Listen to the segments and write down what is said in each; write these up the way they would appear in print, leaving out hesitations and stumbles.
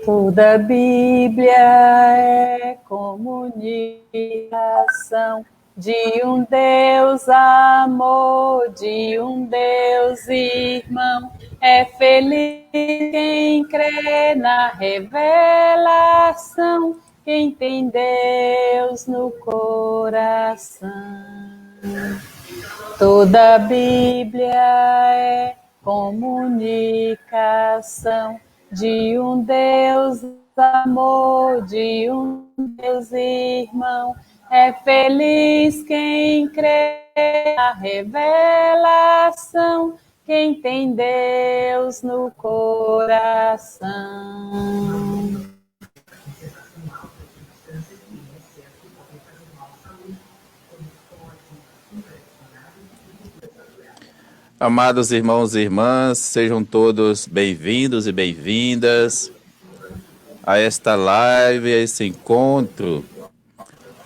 Toda a Bíblia é comunicação de um Deus amor, de um Deus irmão. É feliz quem crê na revelação, quem tem Deus no coração. Toda a Bíblia é comunicação de um Deus amor, de um Deus irmão. É feliz quem crê na revelação, quem tem Deus no coração. Amados irmãos e irmãs, sejam todos bem-vindos e bem-vindas a esta live, a esse encontro,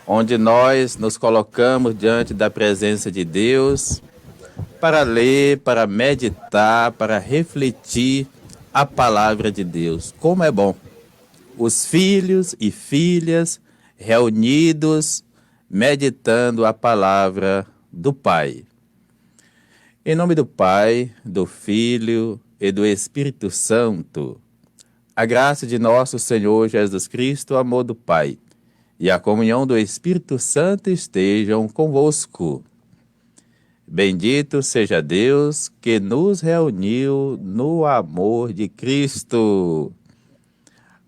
onde nós nos colocamos diante da presença de Deus para ler, para meditar, para refletir a palavra de Deus. Como é bom os filhos e filhas reunidos, meditando a palavra do Pai. Em nome do Pai, do Filho e do Espírito Santo, a graça de nosso Senhor Jesus Cristo, o amor do Pai e a comunhão do Espírito Santo estejam convosco. Bendito seja Deus que nos reuniu no amor de Cristo.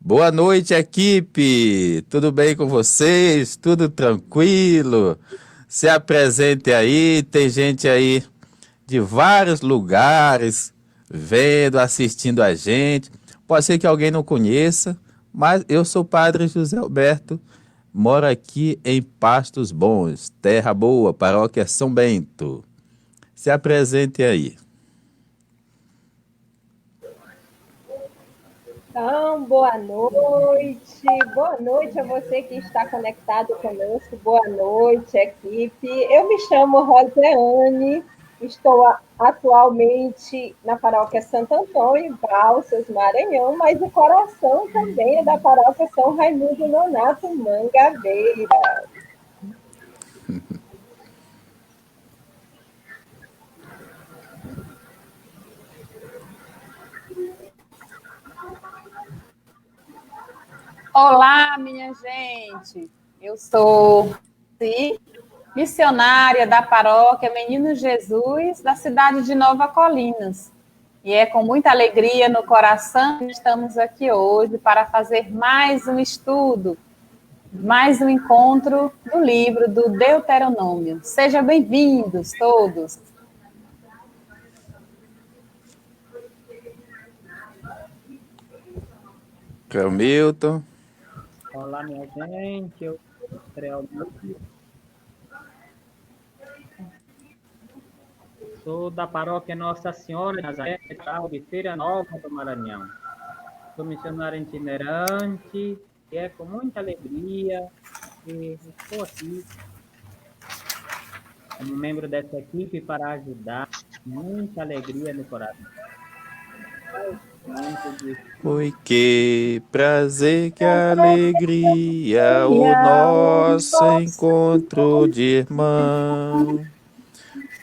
Boa noite, equipe! Tudo bem com vocês? Tudo tranquilo? Se apresente aí, tem gente aí de vários lugares, vendo, assistindo a gente. Pode ser que alguém não conheça, mas eu sou o Padre José Alberto, moro aqui em Pastos Bons, Terra Boa, Paróquia São Bento. Se apresente aí. Então, boa noite a você que está conectado conosco, boa noite, equipe. Eu me chamo Rosiane, estou atualmente na paróquia Santo Antônio, em Balsas, Maranhão, mas o coração também é da paróquia São Raimundo Nonato, Mangabeira. Olá, minha gente. Eu sou missionária da paróquia Menino Jesus, da cidade de Nova Colinas. E é com muita alegria no coração que estamos aqui hoje para fazer mais um estudo, mais um encontro do livro do Deuteronômio. Sejam bem-vindos todos. Milton. Olá, minha gente. Eu sou da paróquia Nossa Senhora de Nazaré, de Feira Nova do Maranhão. Sou missionário itinerante e é com muita alegria que estou aqui como membro dessa equipe para ajudar. Muita alegria no coração. Oi, que prazer, que alegria, o nosso encontro de irmão.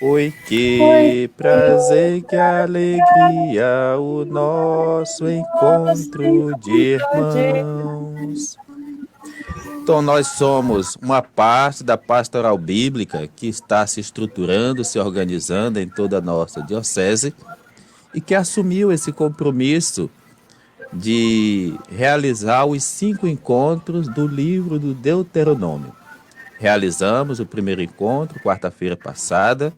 Oi, que prazer, que alegria, o nosso encontro de irmãos. Então, nós somos uma parte da pastoral bíblica que está se estruturando, se organizando em toda a nossa diocese e que assumiu esse compromisso de realizar os 5 encontros do livro do Deuteronômio. Realizamos o primeiro encontro, quarta-feira passada,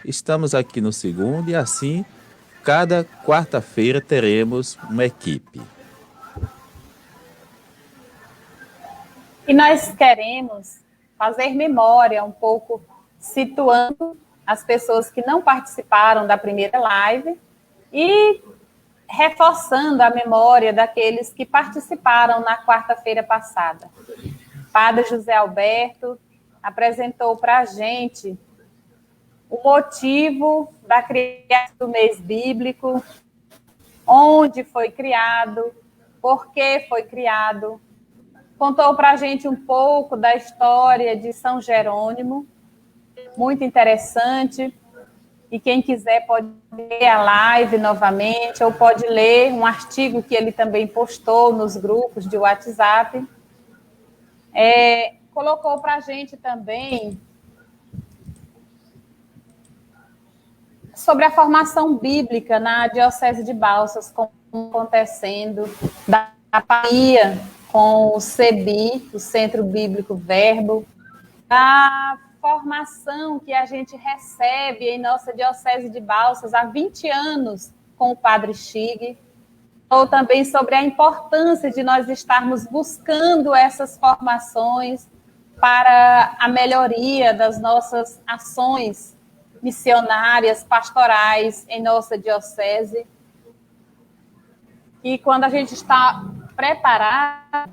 estamos aqui no segundo e assim, cada quarta-feira teremos uma equipe. E nós queremos fazer memória um pouco, situando as pessoas que não participaram da primeira live e reforçando a memória daqueles que participaram na quarta-feira passada. Padre José Alberto apresentou para a gente o motivo da criação do mês bíblico, onde foi criado, por que foi criado, contou para a gente um pouco da história de São Jerônimo, muito interessante, e quem quiser pode ver a live novamente, ou pode ler um artigo que ele também postou nos grupos de WhatsApp. Colocou para a gente também sobre a formação bíblica na Diocese de Balsas, como acontecendo, da parceria com o CEBI, o Centro Bíblico Verbo, da formação que a gente recebe em nossa Diocese de Balsas há 20 anos com o Padre Chig, ou também sobre a importância de nós estarmos buscando essas formações para a melhoria das nossas ações missionárias, pastorais em nossa diocese. E quando a gente está preparado,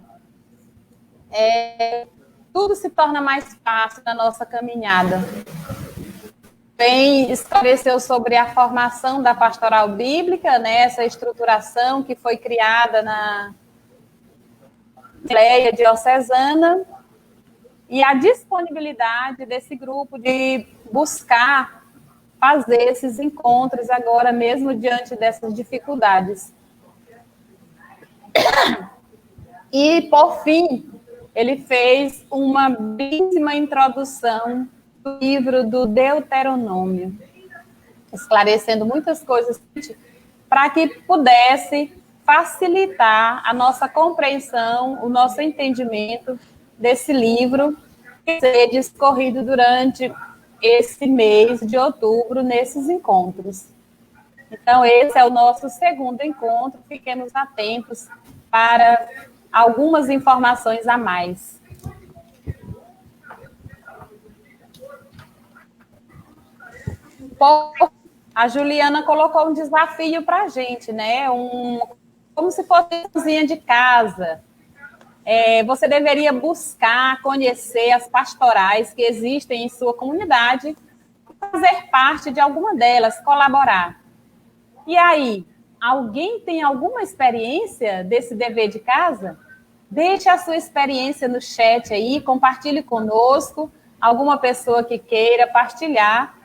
tudo se torna mais fácil na nossa caminhada. Bem, esclareceu sobre a formação da pastoral bíblica, né, essa estruturação que foi criada na Assembleia Diocesana, e a disponibilidade desse grupo de buscar fazer esses encontros agora, mesmo diante dessas dificuldades. E, por fim, ele fez uma belíssima introdução do livro do Deuteronômio, esclarecendo muitas coisas para que pudesse facilitar a nossa compreensão, o nosso entendimento desse livro que ser discorrido durante esse mês de outubro, nesses encontros. Então, esse é o nosso segundo encontro, fiquemos atentos para algumas informações a mais. A Juliana colocou um desafio para a gente, né? Como se fosse uma cozinha de casa. Você deveria buscar conhecer as pastorais que existem em sua comunidade, fazer parte de alguma delas, colaborar. E aí, alguém tem alguma experiência desse dever de casa? Deixe a sua experiência no chat aí, compartilhe conosco, alguma pessoa que queira partilhar,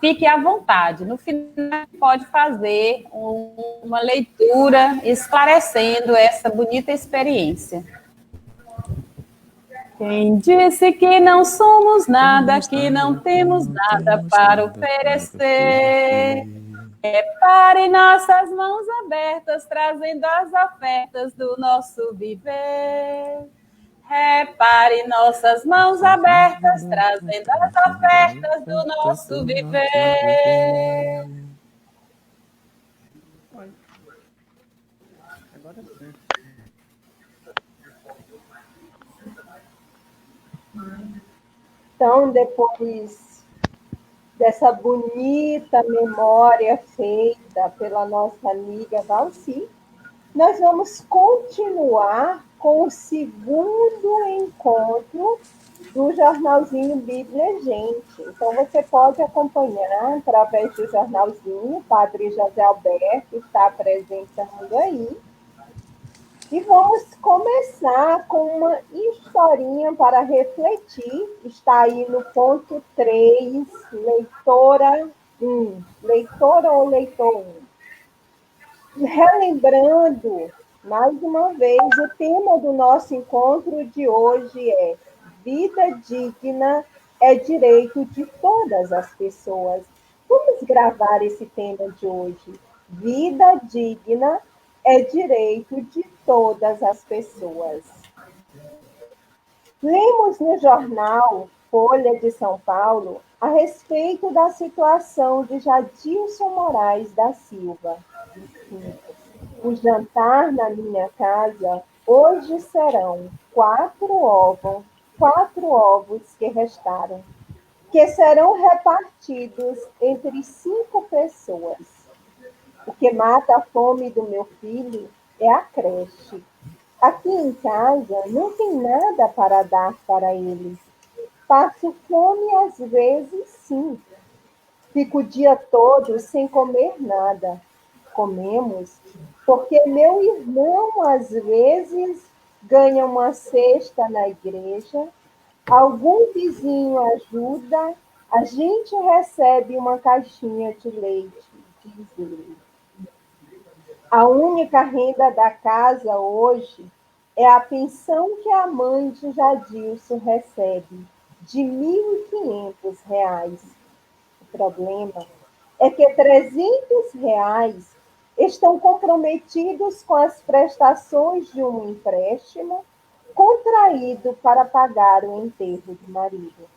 fique à vontade. No final, pode fazer uma leitura esclarecendo essa bonita experiência. Quem disse que não somos nada, que não temos nada para oferecer? Repare nossas mãos abertas, trazendo as ofertas do nosso viver. Repare nossas mãos abertas, trazendo as ofertas do nosso viver. Agora sim. Então, depois dessa bonita memória feita pela nossa amiga Valci, nós vamos continuar com o segundo encontro do jornalzinho Bíblia Gente. Então, você pode acompanhar através do jornalzinho, o Padre José Alberto está apresentando aí. E vamos começar com uma historinha para refletir. Está aí no ponto 3, leitora 1. Leitora ou leitor 1? Relembrando, mais uma vez, o tema do nosso encontro de hoje é: vida digna é direito de todas as pessoas. Vamos gravar esse tema de hoje. Vida digna é direito de todas as pessoas. Lemos no jornal Folha de São Paulo a respeito da situação de Jadilson Moraes da Silva. O jantar na minha casa hoje serão 4 ovos que restaram, que serão repartidos entre 5 pessoas. O que mata a fome do meu filho é a creche. Aqui em casa não tem nada para dar para ele. Passo fome às vezes, sim. Fico o dia todo sem comer nada. Comemos Porque meu irmão, às vezes, ganha uma cesta na igreja, algum vizinho ajuda, a gente recebe uma caixinha de leite, diz ele. A única renda da casa hoje é a pensão que a mãe de Jadilson recebe, de R$ 1.500. O problema é que R$ 300 estão comprometidos com as prestações de um empréstimo contraído para pagar o enterro do marido.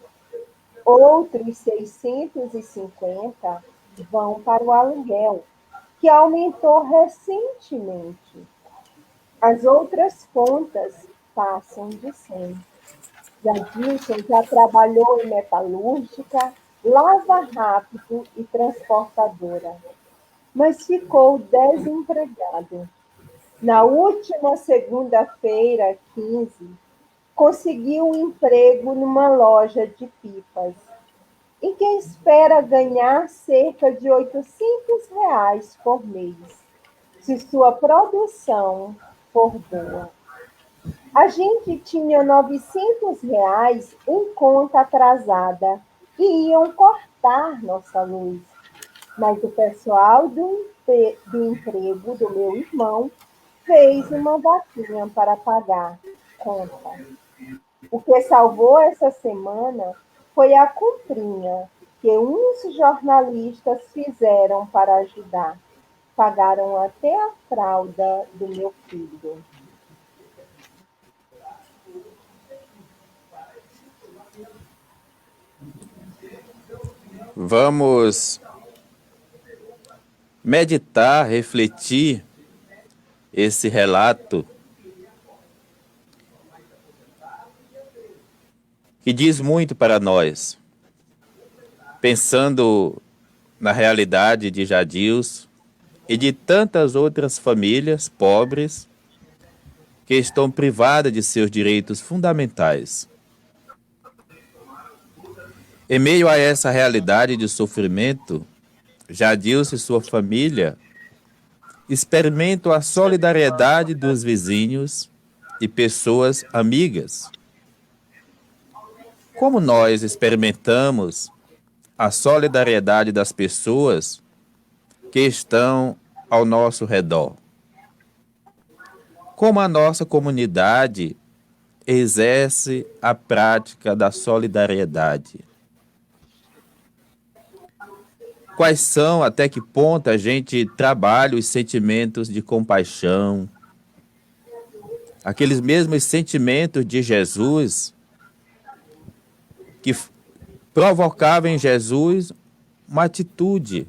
Outros 650 vão para o aluguel, que aumentou recentemente. As outras contas passam de 100. Jadilson já trabalhou em metalúrgica, lava rápido e transportadora, mas ficou desempregado. Na última segunda-feira, 15, conseguiu um emprego numa loja de pipas, em que espera ganhar cerca de R$ 800 por mês, se sua produção for boa. A gente tinha R$ 900 em conta atrasada e iam cortar nossa luz. Mas o pessoal do emprego do meu irmão fez uma vaquinha para pagar conta. O que salvou essa semana foi a comprinha que uns jornalistas fizeram para ajudar. Pagaram até a fralda do meu filho. Vamos meditar, refletir esse relato que diz muito para nós, pensando na realidade de Jadilson e de tantas outras famílias pobres que estão privadas de seus direitos fundamentais. Em meio a essa realidade de sofrimento, Jadilson e sua família experimentam a solidariedade dos vizinhos e pessoas amigas. Como nós experimentamos a solidariedade das pessoas que estão ao nosso redor? Como a nossa comunidade exerce a prática da solidariedade? Quais são, até que ponto a gente trabalha os sentimentos de compaixão, aqueles mesmos sentimentos de Jesus que provocavam em Jesus uma atitude.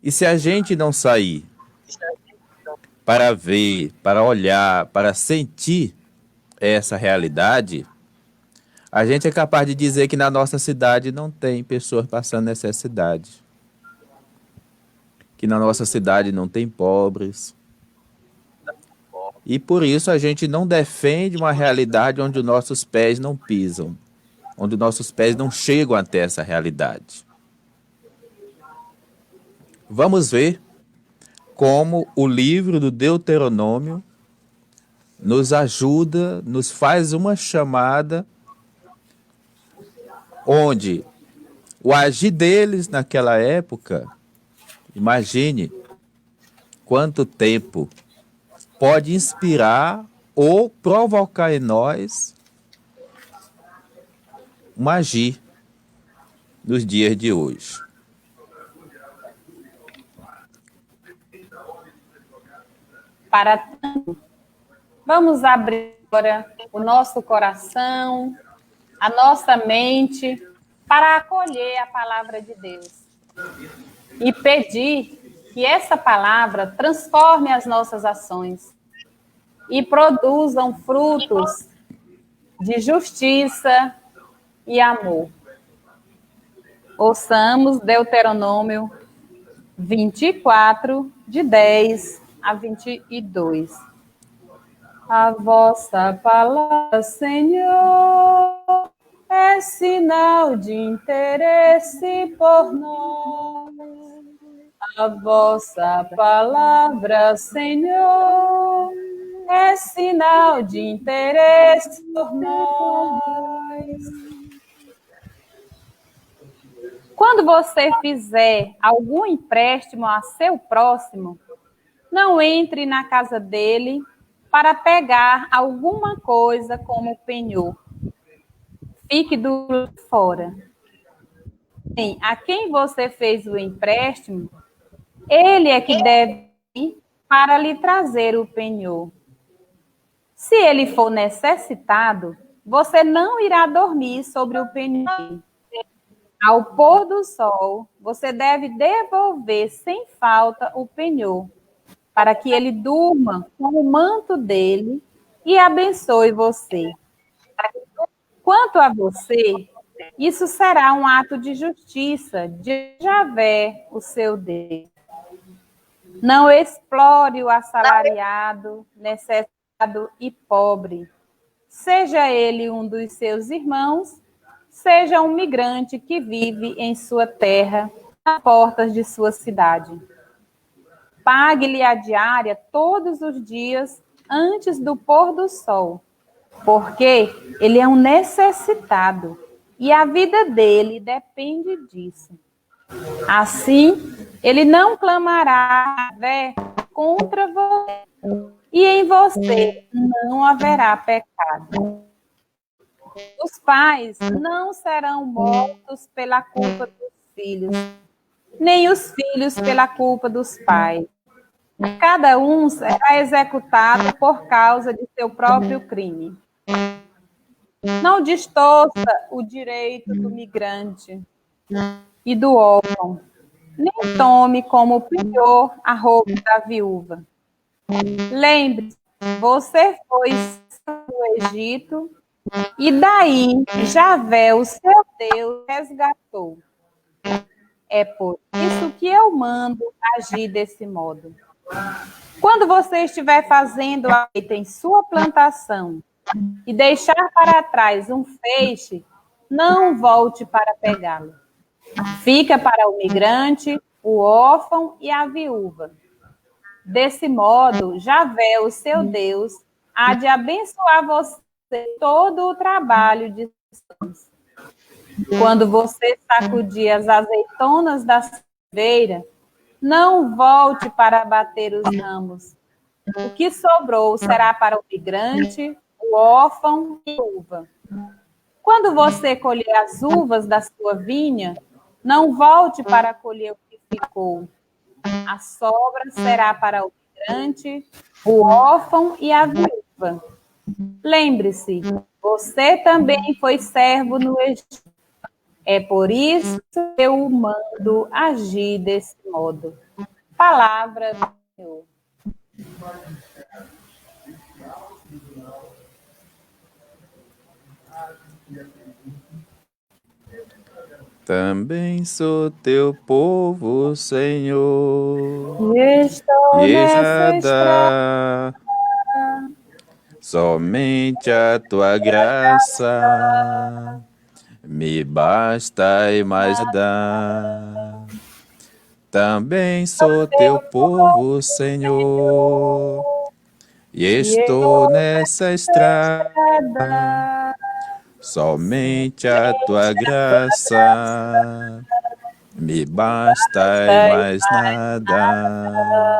E se a gente não sair para ver, para olhar, para sentir essa realidade, a gente é capaz de dizer que na nossa cidade não tem pessoas passando necessidade, que na nossa cidade não tem pobres. E por isso a gente não defende uma realidade onde os nossos pés não pisam, onde os nossos pés não chegam até essa realidade. Vamos ver como o livro do Deuteronômio nos ajuda, nos faz uma chamada onde o agir deles naquela época, imagine quanto tempo pode inspirar ou provocar em nós um agir nos dias de hoje. Para tanto, vamos abrir agora o nosso coração, a nossa mente, para acolher a palavra de Deus e pedir que essa palavra transforme as nossas ações e produzam frutos de justiça e amor. Ouçamos Deuteronômio 24, de 10 a 22. A vossa palavra, Senhor, é sinal de interesse por nós. A vossa palavra, Senhor, é sinal de interesse por nós. Quando você fizer algum empréstimo a seu próximo, não entre na casa dele para pegar alguma coisa como penhor. Fique do lado de fora. A quem você fez o empréstimo, ele é que deve ir para lhe trazer o penhor. Se ele for necessitado, você não irá dormir sobre o penhor. Ao pôr do sol, você deve devolver sem falta o penhor, para que ele durma com o manto dele e abençoe você. Quanto a você, isso será um ato de justiça de Javé, o seu Deus. Não explore o assalariado, necessitado e pobre. Seja ele um dos seus irmãos, seja um migrante que vive em sua terra, nas portas de sua cidade. Pague-lhe a diária todos os dias antes do pôr do sol, porque ele é um necessitado e a vida dele depende disso. Assim, ele não clamará contra você, e em você não haverá pecado. Os pais não serão mortos pela culpa dos filhos, nem os filhos pela culpa dos pais. Cada um será executado por causa de seu próprio crime. Não distorça o direito do migrante e do órfão, nem tome como penhor a roupa da viúva. Lembre-se, você foi no Egito, e daí Javé, o seu Deus, resgatou. É por isso que eu mando agir desse modo. Quando você estiver fazendo a colheita em sua plantação e deixar para trás um feixe, não volte para pegá-lo. Fica para o migrante, o órfão e a viúva. Desse modo, Javé, o seu Deus, há de abençoar você todo o trabalho de anos. Quando você sacudir as azeitonas da silveira, não volte para bater os ramos. O que sobrou será para o migrante, o órfão e a viúva. Quando você colher as uvas da sua vinha, não volte para colher o que ficou. A sobra será para o migrante, o órfão e a viúva. Lembre-se, você também foi servo no Egito. É por isso que eu o mando agir desse modo. Palavra do Senhor. Também sou teu povo, Senhor. Estou nessa Yeshadá, somente a tua graça me basta e mais nada. Também sou teu povo, Senhor, e estou nessa estrada. Somente a tua graça me basta e mais nada.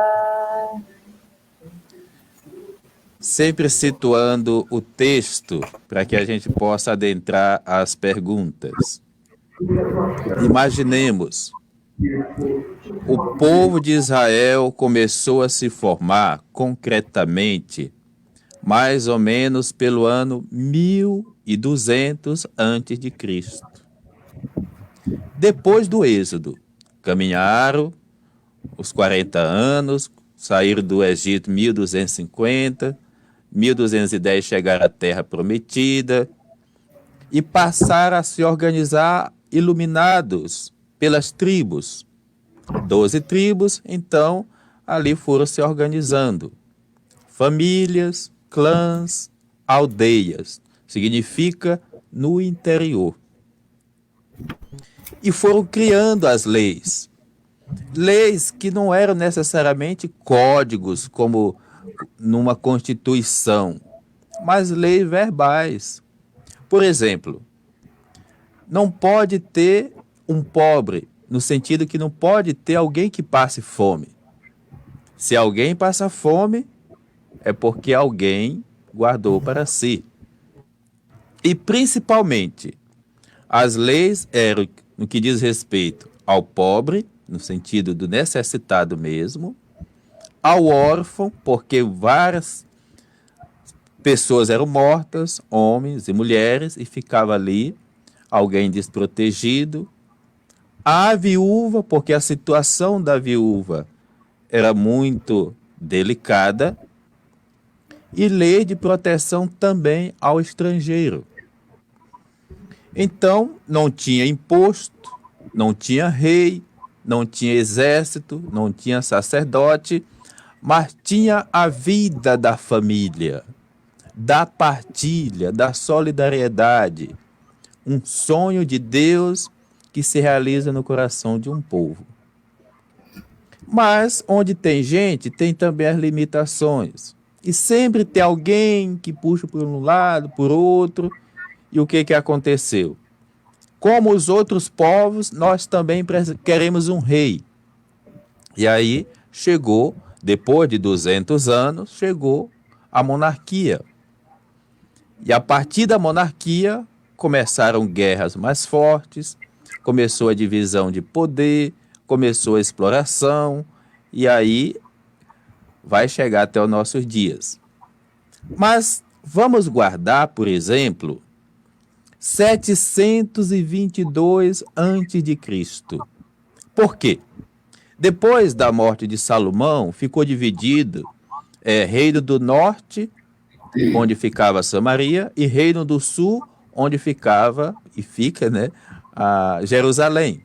Sempre situando o texto para que a gente possa adentrar as perguntas. Imaginemos, o povo de Israel começou a se formar concretamente mais ou menos pelo ano 1200 a.C. Depois do Êxodo, caminharam os 40 anos, saíram do Egito em 1250, 1210 chegaram à Terra Prometida e passaram a se organizar iluminados pelas tribos. 12 tribos, então, ali foram se organizando. Famílias, clãs, aldeias, significa no interior. E foram criando as leis. Leis que não eram necessariamente códigos, como numa constituição, mas leis verbais. Por exemplo, não pode ter um pobre, no sentido que não pode ter alguém que passe fome. Se alguém passa fome, é porque alguém guardou para si. E principalmente, as leis eram no que diz respeito ao pobre, no sentido do necessitado mesmo, ao órfão, porque várias pessoas eram mortas, homens e mulheres, e ficava ali alguém desprotegido, à viúva, porque a situação da viúva era muito delicada, e lei de proteção também ao estrangeiro. Então, não tinha imposto, não tinha rei, não tinha exército, não tinha sacerdote, mas tinha a vida da família, da partilha, da solidariedade, um sonho de Deus que se realiza no coração de um povo. Mas onde tem gente, tem também as limitações. E sempre tem alguém que puxa por um lado, por outro. E o que aconteceu? Como os outros povos, nós também queremos um rei. E aí chegou, depois de 200 anos, chegou a monarquia. E a partir da monarquia, começaram guerras mais fortes, começou a divisão de poder, começou a exploração, e aí vai chegar até os nossos dias. Mas vamos guardar, por exemplo, 722 a.C. Por quê? Depois da morte de Salomão, ficou dividido Reino do Norte, onde ficava Samaria, e Reino do Sul, onde ficava, e fica, Jerusalém.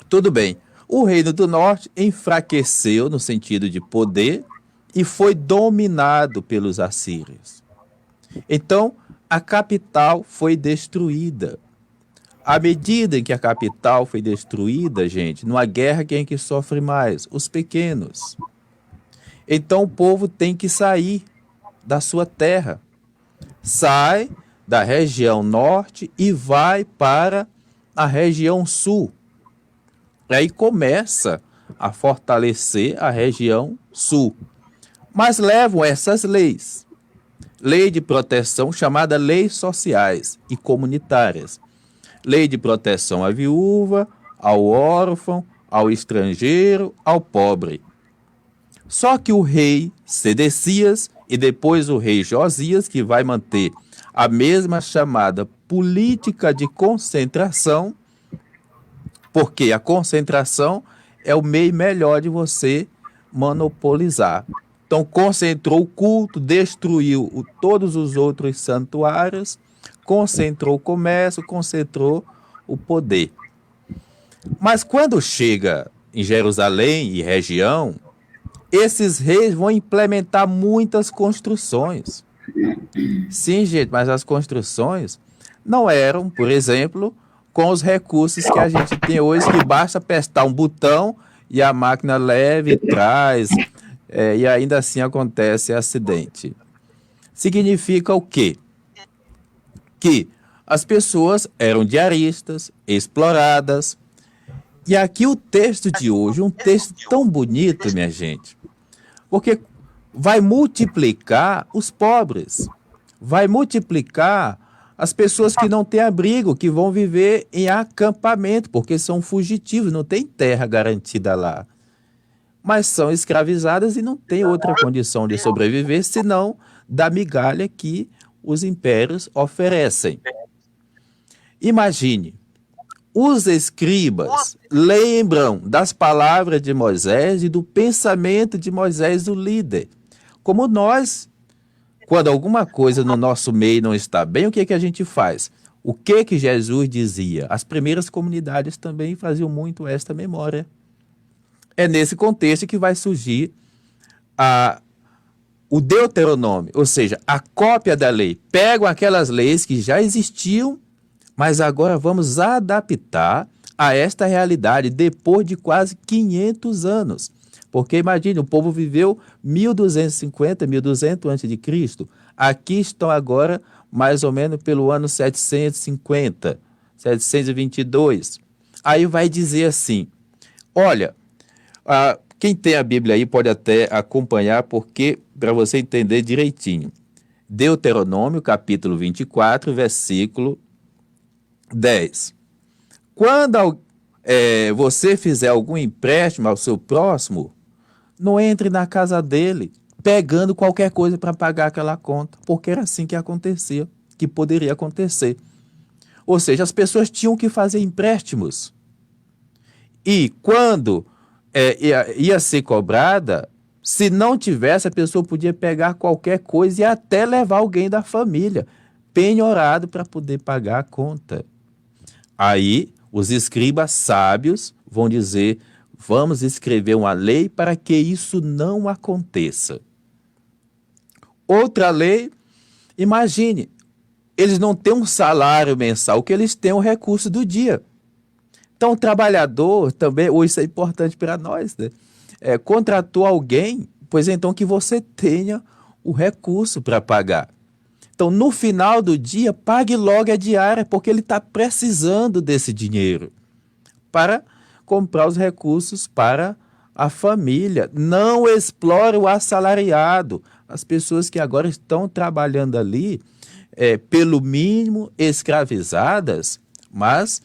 Tudo bem. O Reino do Norte enfraqueceu no sentido de poder e foi dominado pelos assírios. Então, a capital foi destruída. À medida em que a capital foi destruída, gente, numa guerra, quem é que sofre mais? Os pequenos. Então, o povo tem que sair da sua terra. Sai da região norte e vai para a região sul. Aí começa a fortalecer a região sul. Mas levam essas leis. Lei de proteção, chamada leis sociais e comunitárias. Lei de proteção à viúva, ao órfão, ao estrangeiro, ao pobre. Só que o rei Sedecias e depois o rei Josias, que vai manter a mesma chamada política de concentração, porque a concentração é o meio melhor de você monopolizar. Então, concentrou o culto, destruiu todos os outros santuários, concentrou o comércio, concentrou o poder. Mas quando chega em Jerusalém e região, esses reis vão implementar muitas construções. Sim, gente, mas as construções não eram, por exemplo, com os recursos que a gente tem hoje, que basta apertar um botão e a máquina leva e traz, e ainda assim acontece acidente. Significa o quê? Que as pessoas eram diaristas, exploradas. E aqui o texto de hoje, um texto tão bonito, minha gente, porque vai multiplicar os pobres, vai multiplicar as pessoas que não têm abrigo, que vão viver em acampamento, porque são fugitivos, não tem terra garantida lá. Mas são escravizadas e não tem outra condição de sobreviver, senão da migalha que os impérios oferecem. Imagine, os escribas lembram das palavras de Moisés e do pensamento de Moisés, o líder. Como nós, quando alguma coisa no nosso meio não está bem, o que é que a gente faz? O que que Jesus dizia? As primeiras comunidades também faziam muito esta memória. É nesse contexto que vai surgir o Deuteronômio, ou seja, a cópia da lei. Pegam aquelas leis que já existiam, mas agora vamos adaptar a esta realidade depois de quase 500 anos. Porque imagine, o povo viveu 1250, 1200 antes de Cristo. Aqui estão agora mais ou menos pelo ano 750, 722. Aí vai dizer assim, olha, quem tem a Bíblia aí pode até acompanhar, porque para você entender direitinho. Deuteronômio, capítulo 24, versículo 10. Quando você fizer algum empréstimo ao seu próximo, não entre na casa dele pegando qualquer coisa para pagar aquela conta, porque era assim que acontecia, que poderia acontecer. Ou seja, as pessoas tinham que fazer empréstimos. E quando ia ser cobrada, se não tivesse, a pessoa podia pegar qualquer coisa e até levar alguém da família penhorado para poder pagar a conta. Aí, os escribas sábios vão dizer, vamos escrever uma lei para que isso não aconteça. Outra lei, imagine, eles não têm um salário mensal, o que eles têm é o recurso do dia. Então, o trabalhador também, ou isso é importante para nós, né? Contratou alguém, pois então que você tenha o recurso para pagar. Então, no final do dia, pague logo a diária, porque ele está precisando desse dinheiro para comprar os recursos para a família. Não explore o assalariado. As pessoas que agora estão trabalhando ali, pelo mínimo, escravizadas, mas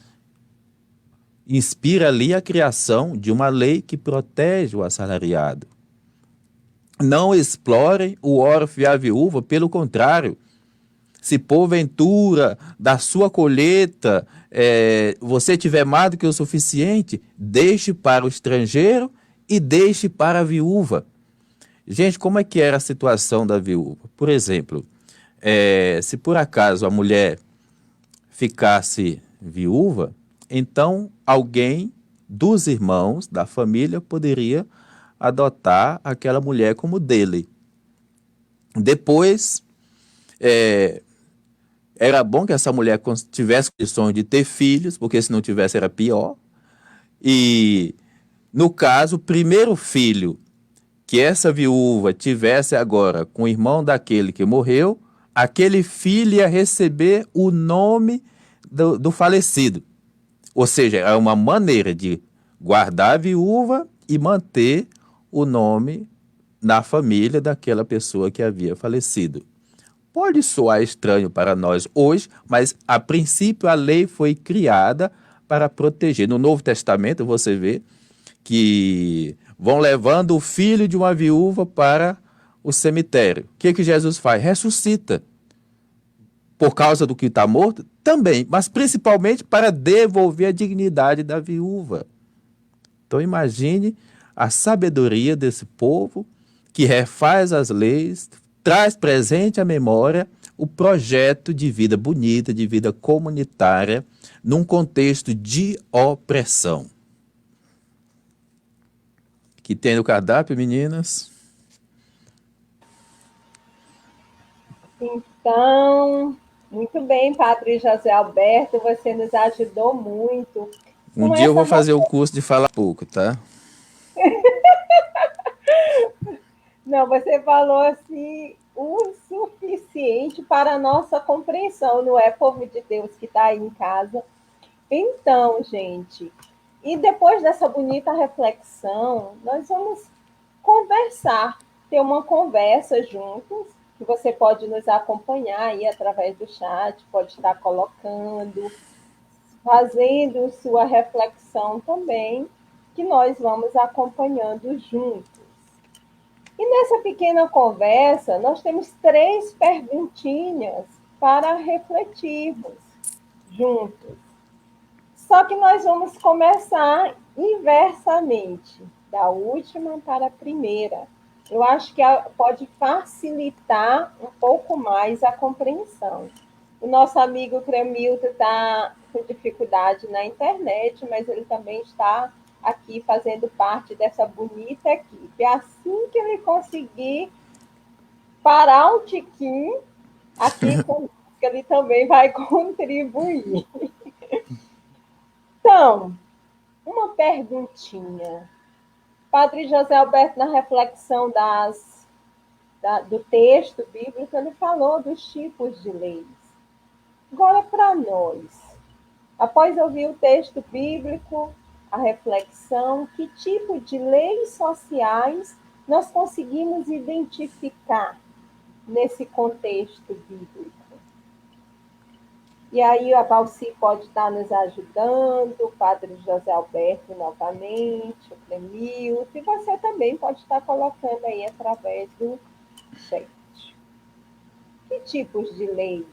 inspira ali a criação de uma lei que protege o assalariado. Não explorem o órfão e a viúva, pelo contrário. Se porventura da sua colheita você tiver mais do que o suficiente, deixe para o estrangeiro e deixe para a viúva. Gente, como é que era a situação da viúva? Por exemplo, se por acaso a mulher ficasse viúva, então alguém dos irmãos da família poderia adotar aquela mulher como dele. Depois, era bom que essa mulher tivesse condições de ter filhos, porque se não tivesse era pior. E, no caso, o primeiro filho que essa viúva tivesse agora com o irmão daquele que morreu, aquele filho ia receber o nome do falecido. Ou seja, é uma maneira de guardar a viúva e manter o nome na família daquela pessoa que havia falecido. Pode soar estranho para nós hoje, mas a princípio a lei foi criada para proteger. No Novo Testamento você vê que vão levando o filho de uma viúva para o cemitério. O que Jesus faz? Ressuscita. Por causa do que está morto? Também, mas principalmente para devolver a dignidade da viúva. Então imagine a sabedoria desse povo que refaz as leis, traz presente à memória o projeto de vida bonita, de vida comunitária, num contexto de opressão. Que tem no cardápio, meninas? Então, muito bem, Padre José Alberto, você nos ajudou muito. Um dia eu vou fazer o curso de falar pouco, tá? Não, você falou assim o suficiente para a nossa compreensão, não é, povo de Deus que está aí em casa? Então, gente, e depois dessa bonita reflexão, nós vamos conversar, ter uma conversa juntos, que você pode nos acompanhar aí através do chat, pode estar colocando, fazendo sua reflexão também, que nós vamos acompanhando juntos. E nessa pequena conversa, nós temos 3 perguntinhas para refletirmos juntos. Só que nós vamos começar inversamente, da última para a primeira. Eu acho que pode facilitar um pouco mais a compreensão. O nosso amigo Cremilton está com dificuldade na internet, mas ele também está aqui fazendo parte dessa bonita equipe. Assim que ele conseguir parar um tiquinho, aqui ele também vai contribuir. Então, perguntinha. Padre José Alberto, na reflexão do texto bíblico, ele falou dos tipos de leis. Agora, para nós, após ouvir o texto bíblico, a reflexão, que tipo de leis sociais nós conseguimos identificar nesse contexto bíblico? E aí a Valci pode estar nos ajudando, o Padre José Alberto novamente, o Clemilton, e você também pode estar colocando aí através do chat. Que tipos de leis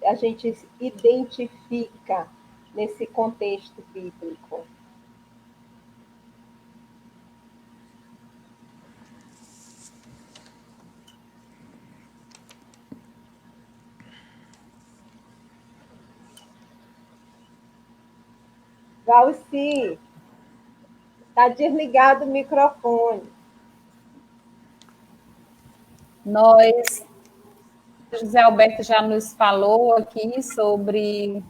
a gente identifica nesse contexto bíblico? Valci, está desligado o microfone. José Alberto já nos falou aqui sobre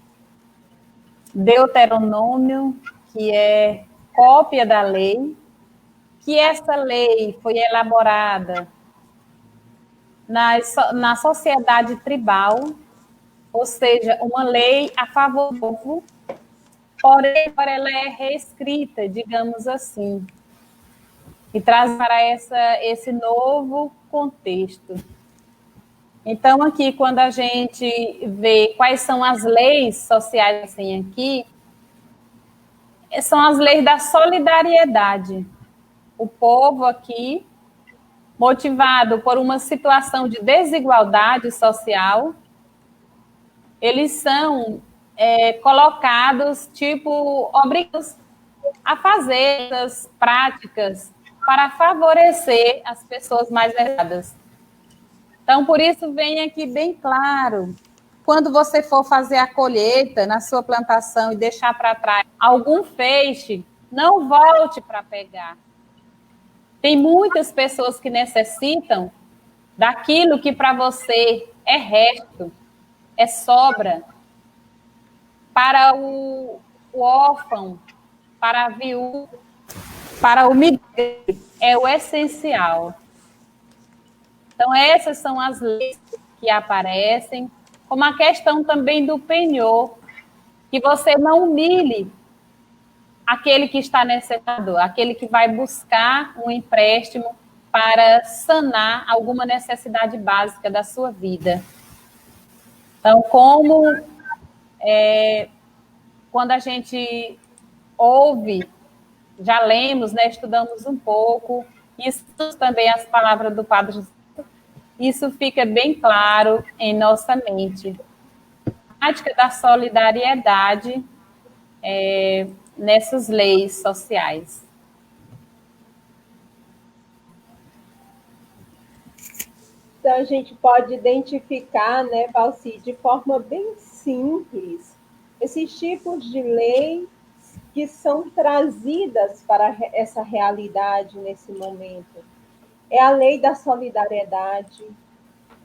Deuteronômio, que é cópia da lei, que essa lei foi elaborada na sociedade tribal, ou seja, uma lei a favor do povo, porém agora ela é reescrita, digamos assim, e traz para esse novo contexto. Então, aqui, quando a gente vê quais são as leis sociais assim, aqui, são as leis da solidariedade. O povo aqui, motivado por uma situação de desigualdade social, eles são colocados, obrigados a fazer essas práticas para favorecer as pessoas mais necessitadas. Então, por isso, vem aqui bem claro, quando você for fazer a colheita na sua plantação e deixar para trás algum feixe, não volte para pegar. Tem muitas pessoas que necessitam daquilo que para você é resto, é sobra. Para o órfão, para a viúva, para o migrante, é o essencial. Então, essas são as leis que aparecem, como a questão também do penhor, que você não humilhe aquele que está necessitado, aquele que vai buscar um empréstimo para sanar alguma necessidade básica da sua vida. Então, quando a gente ouve, já lemos, né, estudamos um pouco, isso também as palavras do Padre José, isso fica bem claro em nossa mente. A prática da solidariedade nessas leis sociais. Então, a gente pode identificar, né, Valci, de forma bem simples, esses tipos de leis que são trazidas para essa realidade nesse momento. É a lei da solidariedade,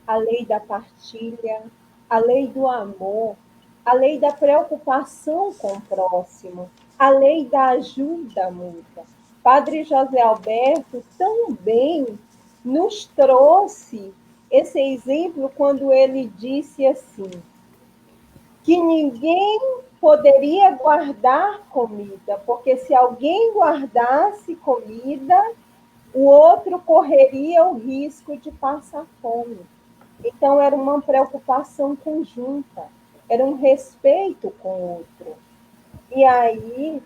a lei da partilha, a lei do amor, a lei da preocupação com o próximo, a lei da ajuda mútua. Padre José Alberto também nos trouxe esse exemplo quando ele disse assim, que ninguém poderia guardar comida, porque se alguém guardasse comida, o outro correria o risco de passar fome. Então, era uma preocupação conjunta, era um respeito com o outro. E aí,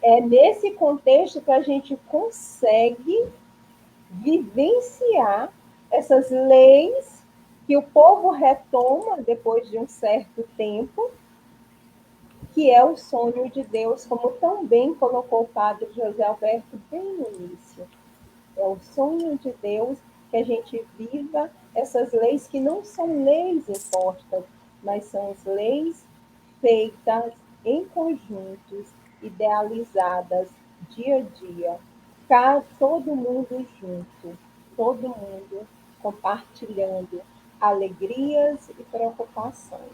é nesse contexto que a gente consegue vivenciar essas leis que o povo retoma depois de um certo tempo, que é o sonho de Deus, como tão bem colocou o Padre José Alberto bem no início. É o sonho de Deus que a gente viva essas leis que não são leis impostas, mas são as leis feitas em conjuntos, idealizadas dia a dia, todo mundo junto, todo mundo compartilhando alegrias e preocupações.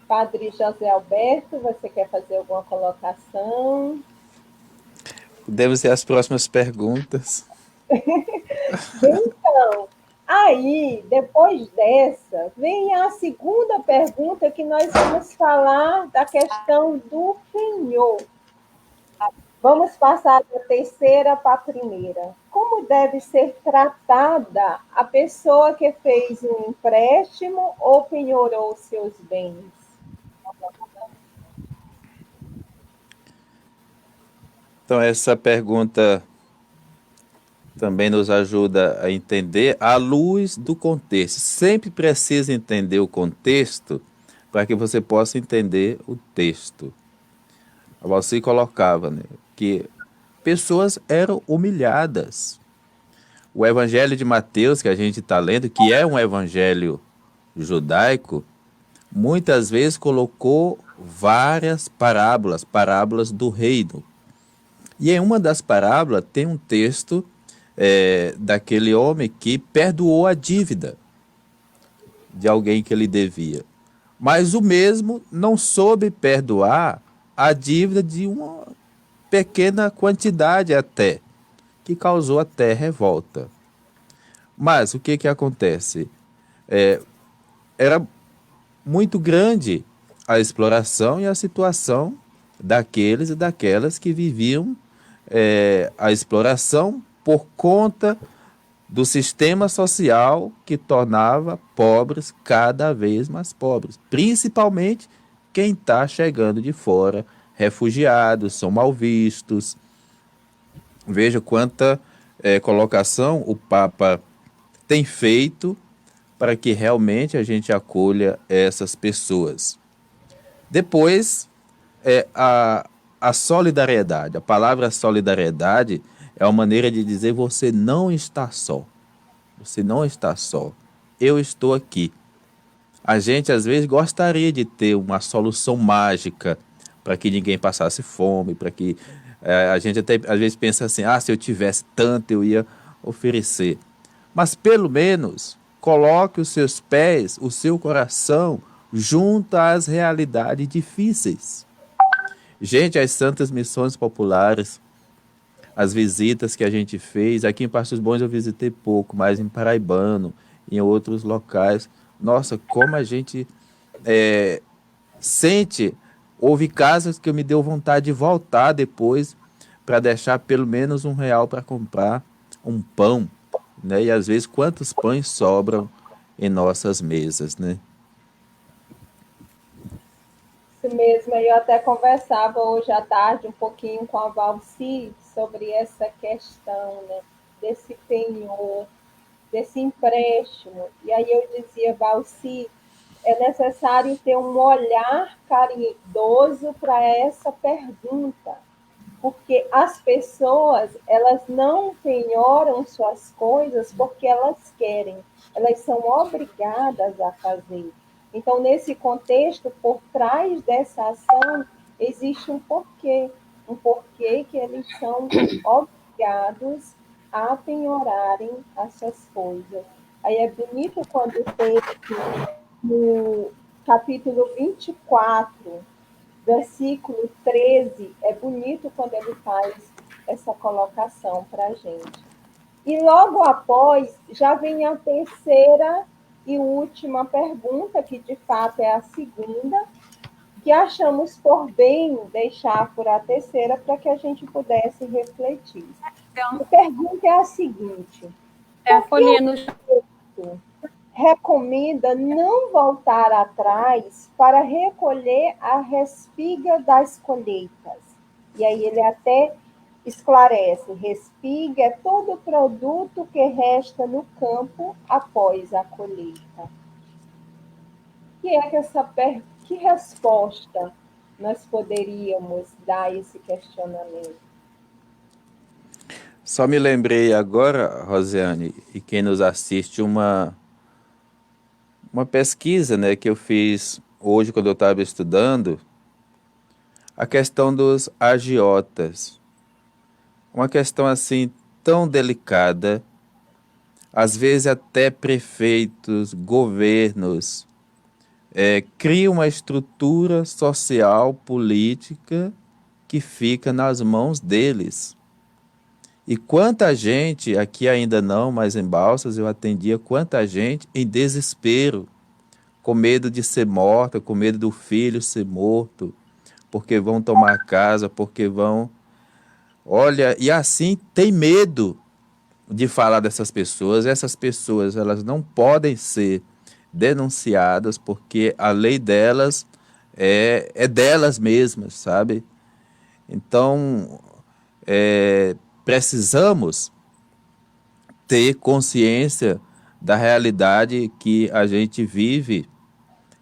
Padre José Alberto, você quer fazer alguma colocação? Devem ser as próximas perguntas. Então, aí, depois dessa, vem a segunda pergunta que nós vamos falar da questão do penhor. Vamos passar da terceira para a primeira. Como deve ser tratada a pessoa que fez um empréstimo ou penhorou seus bens? Então, essa pergunta também nos ajuda a entender à luz do contexto. Sempre precisa entender o contexto para que você possa entender o texto. A Valci colocava, né, que pessoas eram humilhadas. O Evangelho de Mateus, que a gente está lendo, que é um evangelho judaico, muitas vezes colocou várias parábolas do reino. E em uma das parábolas tem um texto daquele homem que perdoou a dívida de alguém que ele devia. Mas o mesmo não soube perdoar a dívida de uma pequena quantidade até, que causou até revolta. Mas o que acontece? Era muito grande a exploração e a situação daqueles e daquelas que viviam a exploração por conta do sistema social que tornava pobres cada vez mais pobres, principalmente quem está chegando de fora, refugiados, são mal vistos. Veja quanta colocação o Papa tem feito para que realmente a gente acolha essas pessoas. Depois, a solidariedade. A palavra solidariedade é uma maneira de dizer você não está só. Você não está só. Eu estou aqui. A gente, às vezes, gostaria de ter uma solução mágica para que ninguém passasse fome, para que a gente até, às vezes, pensa assim, se eu tivesse tanto, eu ia oferecer. Mas, pelo menos, coloque os seus pés, o seu coração, junto às realidades difíceis. Gente, as santas missões populares, as visitas que a gente fez, aqui em Pastos Bons eu visitei pouco, mas em Paraibano, em outros locais, nossa, como a gente sente, houve casos que me deu vontade de voltar depois para deixar pelo menos R$ 1 para comprar um pão, né? E às vezes quantos pães sobram em nossas mesas, né? Isso mesmo, eu até conversava hoje à tarde um pouquinho com a Valci sobre essa questão, né, desse penhor, desse empréstimo. E aí eu dizia, Valci, é necessário ter um olhar caridoso para essa pergunta, porque as pessoas, elas não penhoram suas coisas porque elas querem, elas são obrigadas a fazer. Então, nesse contexto, por trás dessa ação, existe um porquê que eles são obrigados a penhorarem as suas coisas. Aí é bonito quando tem no capítulo 24, versículo 13, é bonito quando ele faz essa colocação para a gente. E logo após, já vem a terceira e última pergunta, que de fato é a segunda, que achamos por bem deixar por a terceira para que a gente pudesse refletir. A pergunta é a seguinte: a folhinha no recomenda não voltar atrás para recolher a respiga das colheitas? E aí ele até esclarece: respiga é todo produto que resta no campo após a colheita. Que resposta nós poderíamos dar a esse questionamento? Só me lembrei agora, Rosiane, e quem nos assiste, uma pesquisa, né, que eu fiz hoje quando eu estava estudando, a questão dos agiotas. Uma questão assim tão delicada, às vezes até prefeitos, governos, cria uma estrutura social, política, que fica nas mãos deles. E quanta gente, aqui ainda não, mas em Balsas eu atendia, quanta gente em desespero, com medo de ser morta, com medo do filho ser morto, porque vão tomar casa, porque vão... Olha, e assim tem medo de falar dessas pessoas. Essas pessoas, elas não podem ser denunciadas, porque a lei delas é delas mesmas, sabe? Então, precisamos ter consciência da realidade que a gente vive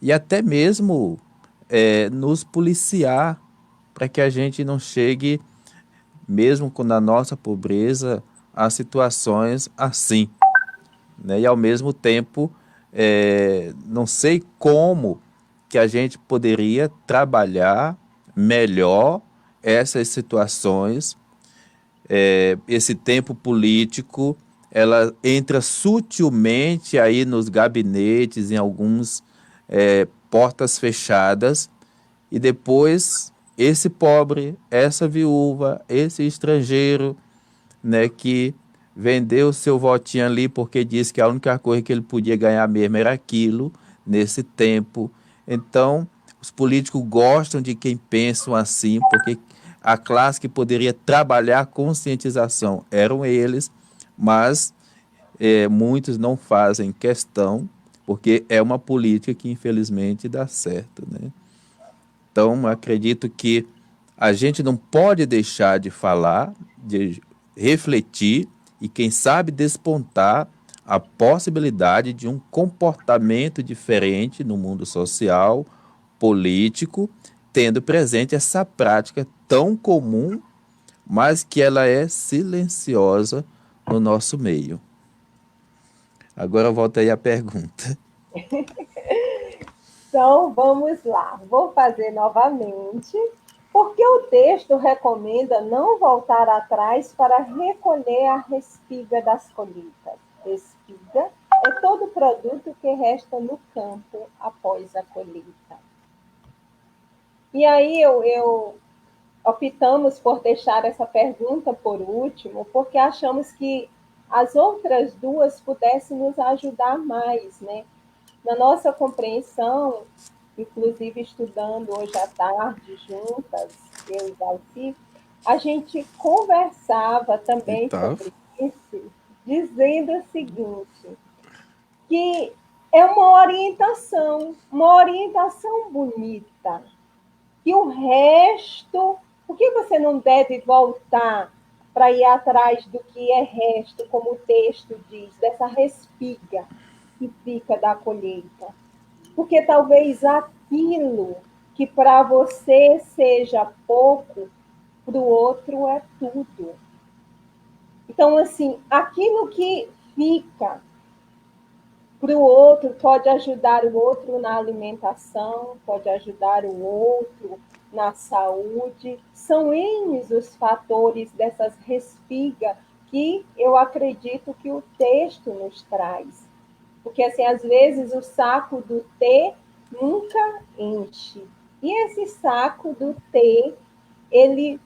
e até mesmo nos policiar para que a gente não chegue, mesmo com a nossa pobreza, a situações assim, né? E ao mesmo tempo, não sei como que a gente poderia trabalhar melhor essas situações. Esse tempo político, ela entra sutilmente aí nos gabinetes, em alguns portas fechadas, e depois esse pobre, essa viúva, esse estrangeiro, né, que vendeu seu votinho ali porque disse que a única coisa que ele podia ganhar mesmo era aquilo nesse tempo. Então, os políticos gostam de quem pensam assim, porque a classe que poderia trabalhar a conscientização eram eles, mas muitos não fazem questão, porque é uma política que infelizmente dá certo, né? Então, acredito que a gente não pode deixar de falar, de refletir e, quem sabe, despontar a possibilidade de um comportamento diferente no mundo social, político, tendo presente essa prática tão comum, mas que ela é silenciosa no nosso meio. Agora volta aí a pergunta. Então, vamos lá. Vou fazer novamente. Porque o texto recomenda não voltar atrás para recolher a respiga das colheitas. Espiga é todo produto que resta no campo após a colheita. E aí eu optamos por deixar essa pergunta por último, porque achamos que as outras duas pudessem nos ajudar mais, né? Na nossa compreensão, inclusive estudando hoje à tarde juntas, eu e Valci, a gente conversava também sobre isso, dizendo o seguinte, que é uma orientação bonita, que o resto, por que você não deve voltar para ir atrás do que é resto, como o texto diz, dessa respiga que fica da colheita? Porque talvez aquilo que para você seja pouco, para o outro é tudo. Então, assim, aquilo que fica para o outro pode ajudar o outro na alimentação, pode ajudar o outro na saúde. São N os fatores dessas respigas que eu acredito que o texto nos traz. Porque, assim, às vezes o saco do T nunca enche. E esse saco do T, ele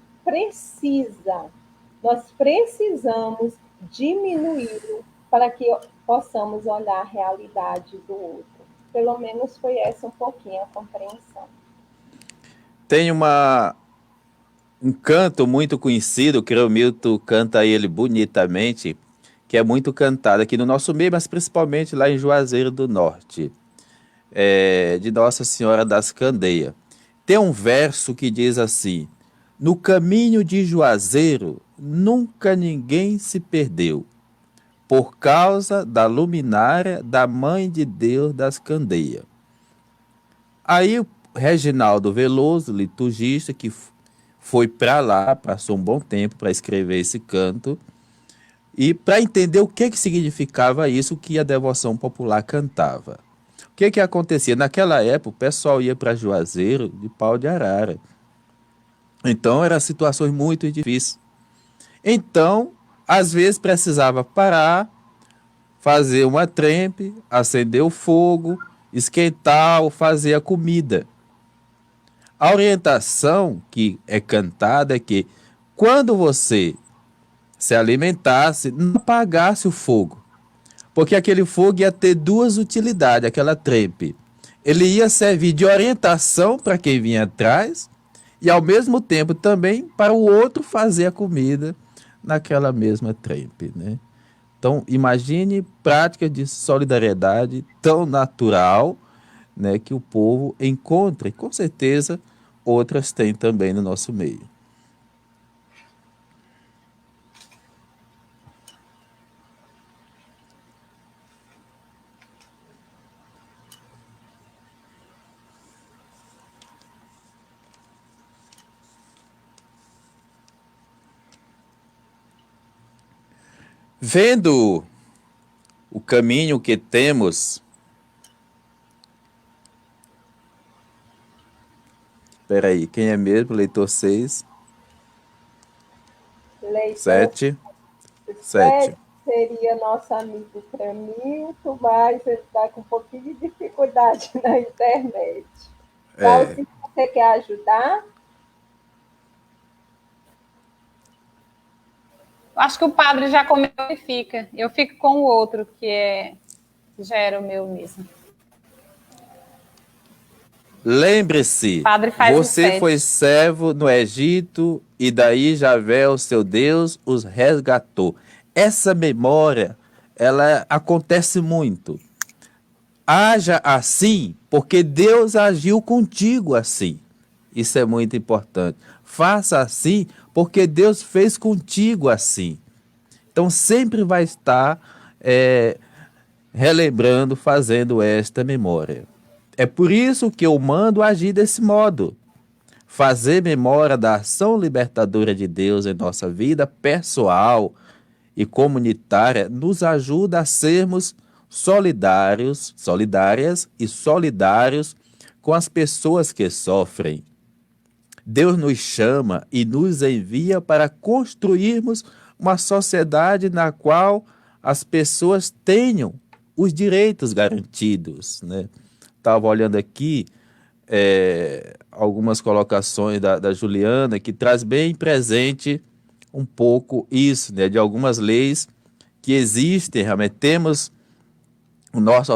nós precisamos diminuí-lo para que possamos olhar a realidade do outro. Pelo menos foi essa um pouquinho a compreensão. Tem um canto muito conhecido, que o Milton canta ele bonitamente, que é muito cantado aqui no nosso meio, mas principalmente lá em Juazeiro do Norte, de Nossa Senhora das Candeias. Tem um verso que diz assim: no caminho de Juazeiro nunca ninguém se perdeu, por causa da luminária da Mãe de Deus das Candeias. Aí o Reginaldo Veloso, liturgista, que foi para lá, passou um bom tempo para escrever esse canto, e para entender o que significava isso que a devoção popular cantava. O que acontecia? Naquela época, o pessoal ia para Juazeiro de pau de arara. Então, eram situações muito difíceis. Então, às vezes, precisava parar, fazer uma trempe, acender o fogo esquentar ou fazer a comida. A orientação que é cantada é que quando você se alimentasse, não apagasse o fogo. Porque aquele fogo ia ter duas utilidades, aquela trempe. Ele ia servir de orientação para quem vinha atrás e, ao mesmo tempo, também para o outro fazer a comida naquela mesma trempe, né? Então, imagine prática de solidariedade tão natural, né, que o povo encontra. E, com certeza, outras tem também no nosso meio. Vendo o caminho que temos, espera aí, quem é mesmo? Leitor 6, Leitor 7, 7. 7 seria nosso amigo Cramilton, mas ele está com um pouquinho de dificuldade na internet. Então, se você quer ajudar... Acho que o padre já comentou e fica. Eu fico com o outro, que já era o meu mesmo. Lembre-se, você foi servo no Egito e daí Javé, o seu Deus, os resgatou. Essa memória, ela acontece muito. Haja assim, porque Deus agiu contigo assim. Isso é muito importante. Faça assim, porque Deus fez contigo assim. Então, sempre vai estar relembrando, fazendo esta memória. É por isso que eu mando agir desse modo. Fazer memória da ação libertadora de Deus em nossa vida pessoal e comunitária nos ajuda a sermos solidárias e solidários com as pessoas que sofrem. Deus nos chama e nos envia para construirmos uma sociedade na qual as pessoas tenham os direitos garantidos, né? Estava olhando aqui algumas colocações da Juliana que traz bem presente um pouco isso, né? De algumas leis que existem, realmente temos o nosso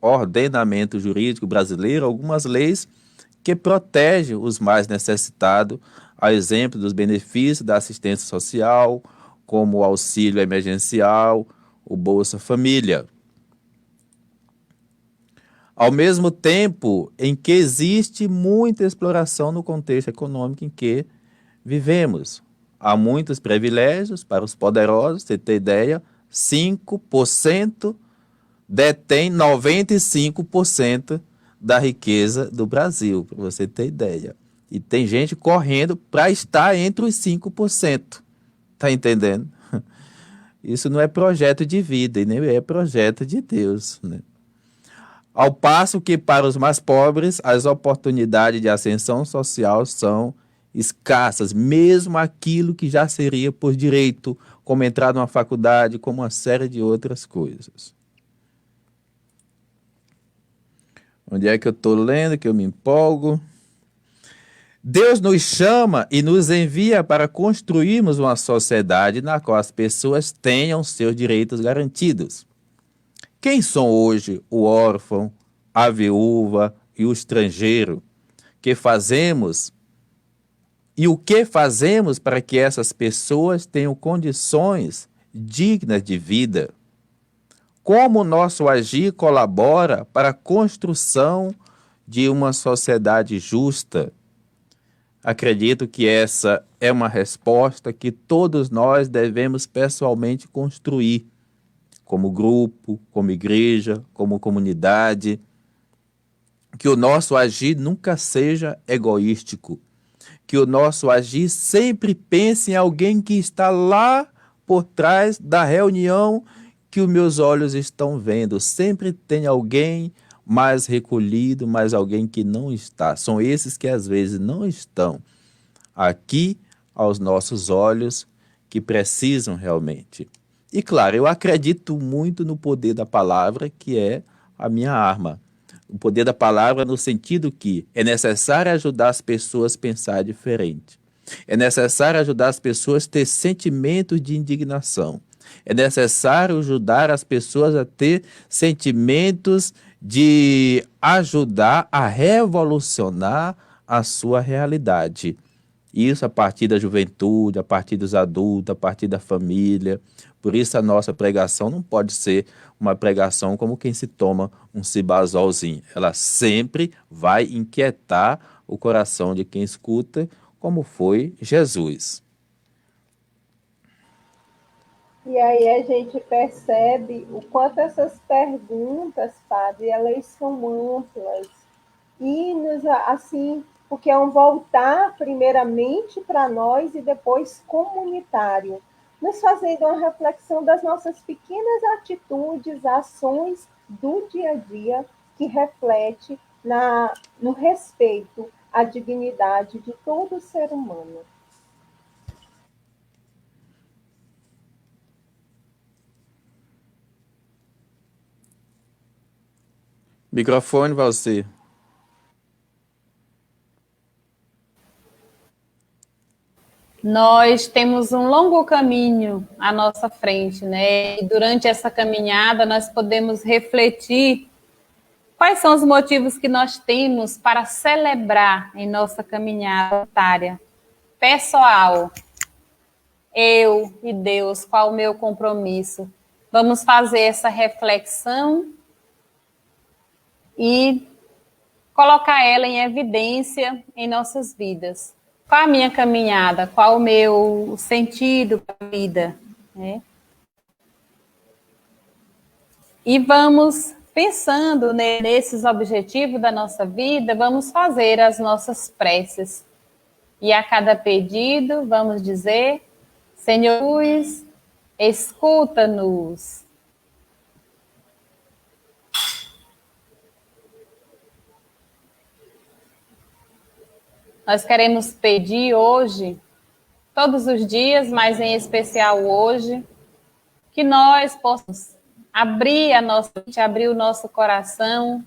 ordenamento jurídico brasileiro, algumas leis que protegem os mais necessitados, a exemplo dos benefícios da assistência social, como o auxílio emergencial, o Bolsa Família. Ao mesmo tempo em que existe muita exploração no contexto econômico em que vivemos. Há muitos privilégios para os poderosos, você tem ideia, 5% detém 95% da riqueza do Brasil, para você ter ideia. E tem gente correndo para estar entre os 5%. Está entendendo? Isso não é projeto de vida e nem é projeto de Deus, né? Ao passo que para os mais pobres, as oportunidades de ascensão social são escassas, mesmo aquilo que já seria por direito, como entrar numa faculdade, como uma série de outras coisas. Onde é que eu estou lendo, que eu me empolgo? Deus nos chama e nos envia para construirmos uma sociedade na qual as pessoas tenham seus direitos garantidos. Quem são hoje o órfão, a viúva e o estrangeiro? Que fazemos e o que fazemos para que essas pessoas tenham condições dignas de vida? Como o nosso agir colabora para a construção de uma sociedade justa? Acredito que essa é uma resposta que todos nós devemos pessoalmente construir, como grupo, como igreja, como comunidade. Que o nosso agir nunca seja egoístico. Que o nosso agir sempre pense em alguém que está lá por trás da reunião que os meus olhos estão vendo. Sempre tem alguém mais recolhido, mas alguém que não está. São esses que às vezes não estão aqui aos nossos olhos, que precisam realmente. E claro, eu acredito muito no poder da palavra, que é a minha arma. O poder da palavra no sentido que é necessário ajudar as pessoas a pensar diferente. É necessário ajudar as pessoas a ter sentimentos de indignação. É necessário ajudar as pessoas a ter sentimentos de ajudar a revolucionar a sua realidade. Isso a partir da juventude, a partir dos adultos, a partir da família. Por isso a nossa pregação não pode ser uma pregação como quem se toma um cibazolzinho. Ela sempre vai inquietar o coração de quem escuta, como foi Jesus. E aí a gente percebe o quanto essas perguntas, padre, elas são amplas e nos, assim, porque é um voltar primeiramente para nós e depois comunitário, nos fazendo uma reflexão das nossas pequenas atitudes, ações do dia a dia que reflete no respeito à dignidade de todo ser humano. Microfone, Valci. Nós temos um longo caminho à nossa frente, né? E durante essa caminhada nós podemos refletir quais são os motivos que nós temos para celebrar em nossa caminhada voluntária. Pessoal, eu e Deus, qual o meu compromisso? Vamos fazer essa reflexão e colocar ela em evidência em nossas vidas. Qual a minha caminhada? Qual o meu sentido para a vida? Né? E vamos, pensando nesses objetivos da nossa vida, vamos fazer as nossas preces. E a cada pedido, vamos dizer: Senhor, escuta-nos. Nós queremos pedir hoje, todos os dias, mas em especial hoje, que nós possamos abrir a nossa mente, abrir o nosso coração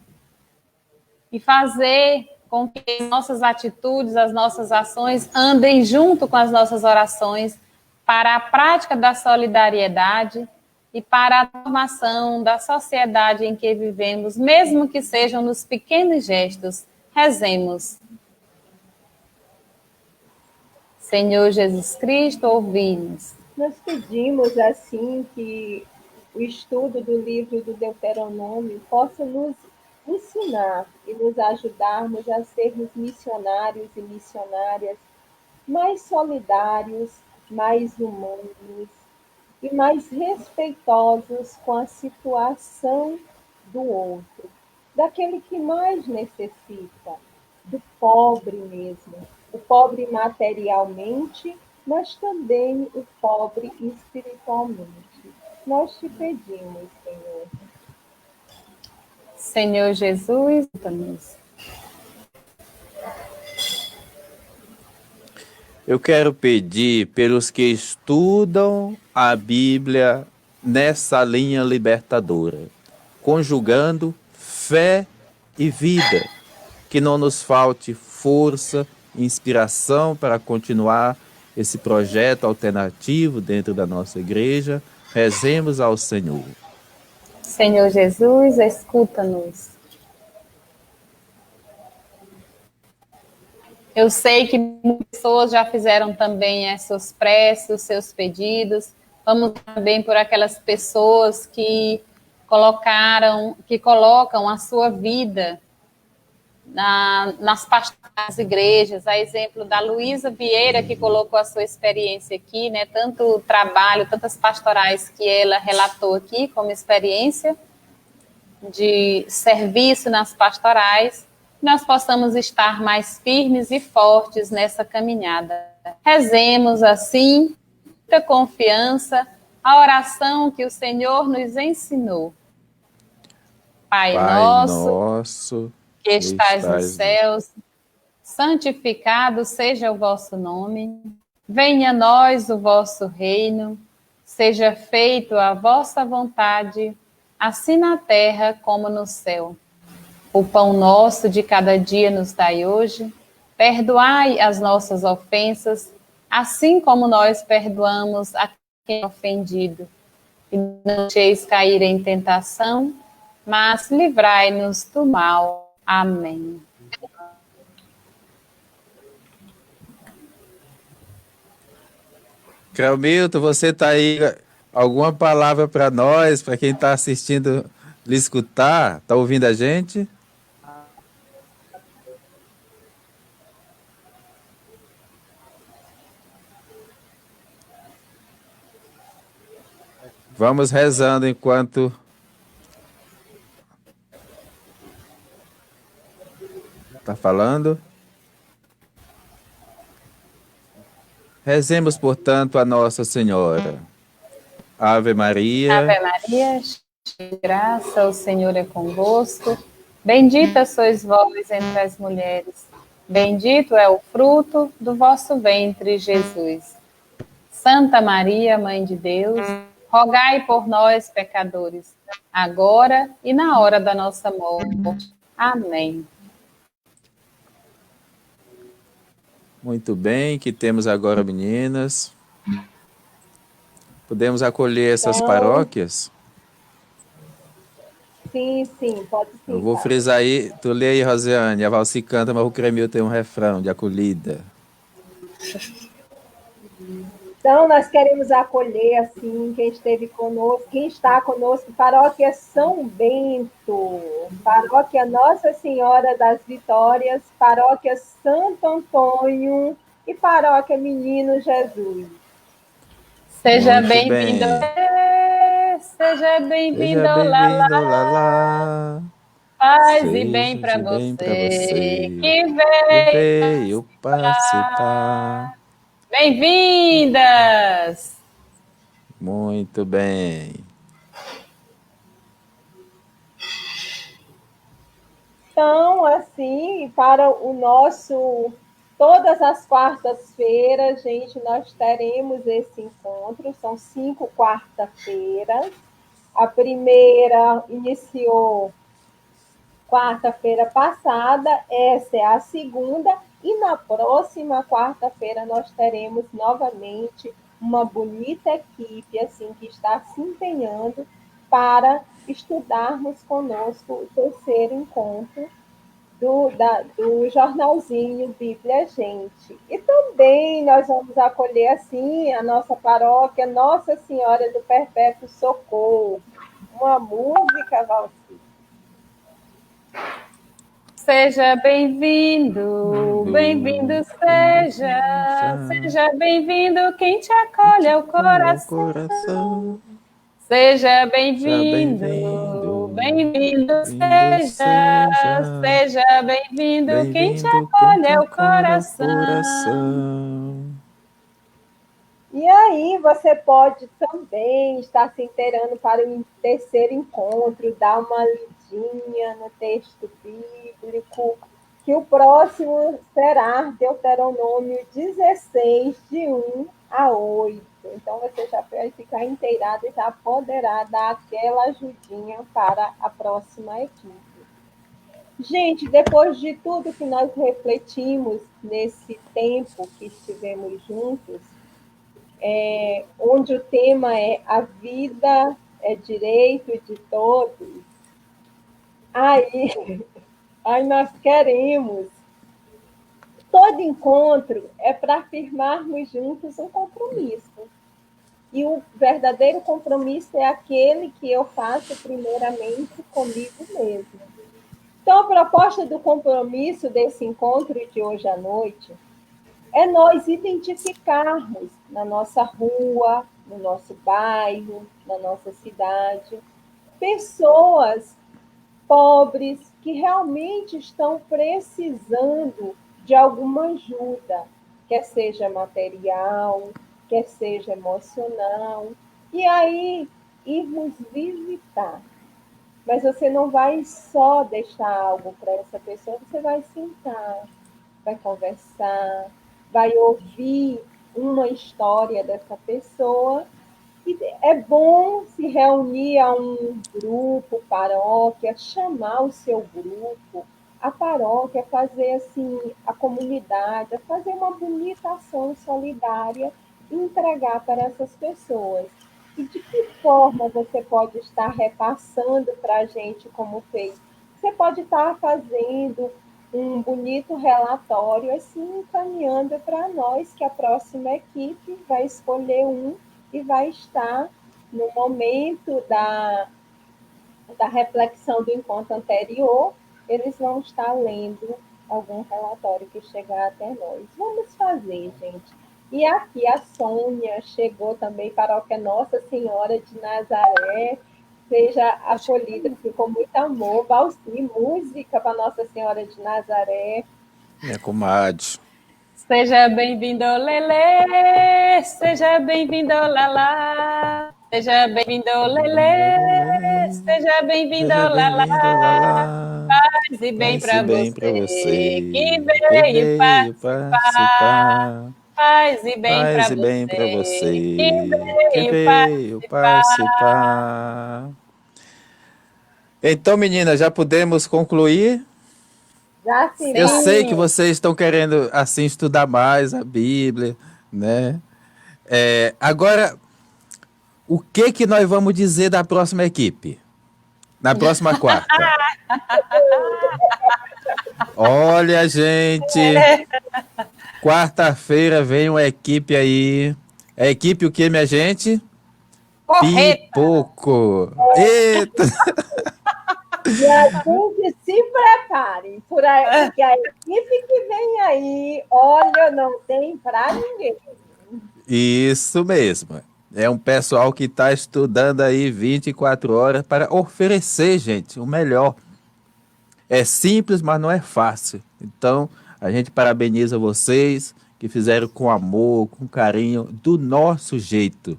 e fazer com que as nossas atitudes, as nossas ações andem junto com as nossas orações para a prática da solidariedade e para a formação da sociedade em que vivemos, mesmo que sejam nos pequenos gestos. Rezemos. Senhor Jesus Cristo, ouvi-nos. Nós pedimos, assim, que o estudo do livro do Deuteronômio possa nos ensinar e nos ajudarmos a sermos missionários e missionárias mais solidários, mais humanos e mais respeitosos com a situação do outro, daquele que mais necessita, do pobre mesmo, o pobre materialmente, mas também o pobre espiritualmente. Nós te pedimos, Senhor. Senhor Jesus, ajuda-nos. Eu quero pedir pelos que estudam a Bíblia nessa linha libertadora, conjugando fé e vida, que não nos falte força, inspiração para continuar esse projeto alternativo dentro da nossa igreja. Rezemos ao Senhor. Senhor Jesus, escuta-nos. Eu sei que muitas pessoas já fizeram também as suas preces, os seus pedidos. Vamos também por aquelas pessoas que colocam a sua vida nas pastorais igrejas, a exemplo da Luísa Vieira, que colocou a sua experiência aqui, né? Tanto trabalho, tantas pastorais que ela relatou aqui como experiência de serviço nas pastorais, nós possamos estar mais firmes e fortes nessa caminhada. Rezemos assim, muita confiança, a oração que o Senhor nos ensinou. Pai nosso, que estais nos céus, santificado seja o vosso nome, venha a nós o vosso reino, seja feito a vossa vontade, assim na terra como no céu. O pão nosso de cada dia nos dai hoje. Perdoai as nossas ofensas, assim como nós perdoamos a quem é ofendido. E não deixeis cair em tentação, mas livrai-nos do mal. Amém. Cleomilton, você está aí? Alguma palavra para nós, para quem está assistindo lhe escutar? Está ouvindo a gente? Vamos rezando enquanto está falando. Rezemos, portanto, a Nossa Senhora. Ave Maria. Ave Maria, cheia de graça, o Senhor é convosco. Bendita sois vós entre as mulheres. Bendito é o fruto do vosso ventre, Jesus. Santa Maria, Mãe de Deus, rogai por nós, pecadores, agora e na hora da nossa morte. Amém. Muito bem, que temos agora, meninas. Podemos acolher essas paróquias? Sim, pode sim. Eu vou frisar aí, tu lê aí, Rosiane, a Valci canta, mas o Cremil tem um refrão de acolhida. Então, nós queremos acolher, assim, quem esteve conosco, quem está conosco, Paróquia São Bento, Paróquia Nossa Senhora das Vitórias, Paróquia Santo Antônio e Paróquia Menino Jesus. Seja Muito bem-vindo. bem. Seja bem-vindo, Seja bem-vindo, Lala. Lalá. Paz e bem Seja para de bem para você você que que veio veio participar. participar. Bem-vindas! Muito bem. Então, assim, para o nosso... Todas as quartas-feiras, gente, nós teremos esse encontro. São 5 quarta-feiras. A primeira iniciou quarta-feira passada, essa é a segunda, e na próxima quarta-feira nós teremos novamente uma bonita equipe assim que está se empenhando para estudarmos conosco o terceiro encontro do jornalzinho Bíblia Gente. E também nós vamos acolher assim a nossa paróquia Nossa Senhora do Perpétuo Socorro. Uma música, Valci. Seja bem-vindo, bem-vindo seja bem-vindo quem te acolhe ao coração. Seja bem-vindo, bem-vindo seja bem-vindo quem te acolhe ao coração. E aí você pode também estar se inteirando para o terceiro encontro, dar uma lidinha no texto bíblico, que o próximo será Deuteronômio 16, de 1 a 8. Então você já vai ficar inteirado e já poderá dar aquela ajudinha para a próxima equipe. Gente, depois de tudo que nós refletimos nesse tempo que estivemos juntos, onde o tema é a vida é direito de todos, aí nós queremos, todo encontro é para firmarmos juntos um compromisso. E o verdadeiro compromisso é aquele que eu faço primeiramente comigo mesmo. Então, a proposta do compromisso desse encontro de hoje à noite é nós identificarmos na nossa rua, no nosso bairro, na nossa cidade, pessoas pobres que realmente estão precisando de alguma ajuda, quer seja material, quer seja emocional, e aí irmos visitar. Mas você não vai só deixar algo para essa pessoa, você vai sentar, vai conversar, vai ouvir uma história dessa pessoa E é bom se reunir a um grupo, paróquia, chamar o seu grupo, a paróquia, fazer assim, a comunidade, fazer uma bonita ação solidária e entregar para essas pessoas. E de que forma você pode estar repassando para a gente como fez? Você pode estar fazendo um bonito relatório, assim, encaminhando para nós, que a próxima equipe vai escolher um e vai estar no momento da reflexão do encontro anterior, eles vão estar lendo algum relatório que chegar até nós. Vamos fazer, gente. E aqui a Sônia chegou também, paróquia Nossa Senhora de Nazaré, seja acolhida com muito amor. Valci, música para Nossa Senhora de Nazaré. Minha comadre. Seja bem-vindo, Lelê, seja bem-vindo, Lalá. Seja bem-vindo, Lelê, seja bem-vindo, Lalá. Paz e bem para você, que veio participar. Paz e bem para você, que veio participar. Então, meninas, já podemos concluir? Já sim. Eu sei que vocês estão querendo assim estudar mais a Bíblia, né? Agora, o que nós vamos dizer da próxima equipe? Na próxima quarta. Olha, gente, quarta-feira vem uma equipe aí. É equipe o que, minha gente? Correta. Pipoco. Eita! E a gente se prepare, porque a equipe que vem aí, olha, não tem para ninguém. Isso mesmo. É um pessoal que está estudando aí 24 horas para oferecer, gente, o melhor. É simples, mas não é fácil. Então, a gente parabeniza vocês que fizeram com amor, com carinho, do nosso jeito.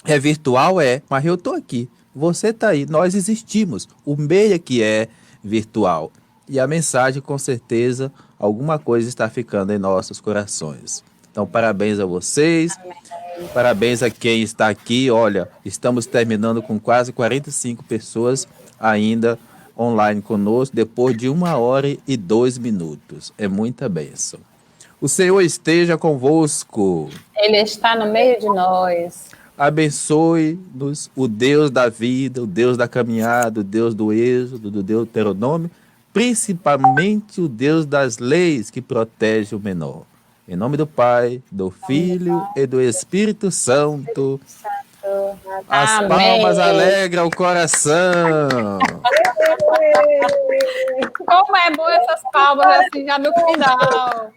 É virtual? Mas eu estou aqui. Você está aí, nós existimos. O meio que é virtual. E a mensagem, com certeza, alguma coisa está ficando em nossos corações. Então, parabéns a vocês. Parabéns a quem está aqui. Olha, estamos terminando com quase 45 pessoas ainda online conosco, depois de 1h02. É muita bênção. O Senhor esteja convosco. Ele está no meio de nós. Abençoe-nos o Deus da vida, o Deus da caminhada, o Deus do Êxodo, do Deuteronômio, principalmente o Deus das leis que protege o menor. Em nome do Pai, do Filho e do Espírito Santo. As Amém. palmas alegram o coração. Como é bom essas palmas assim já no final.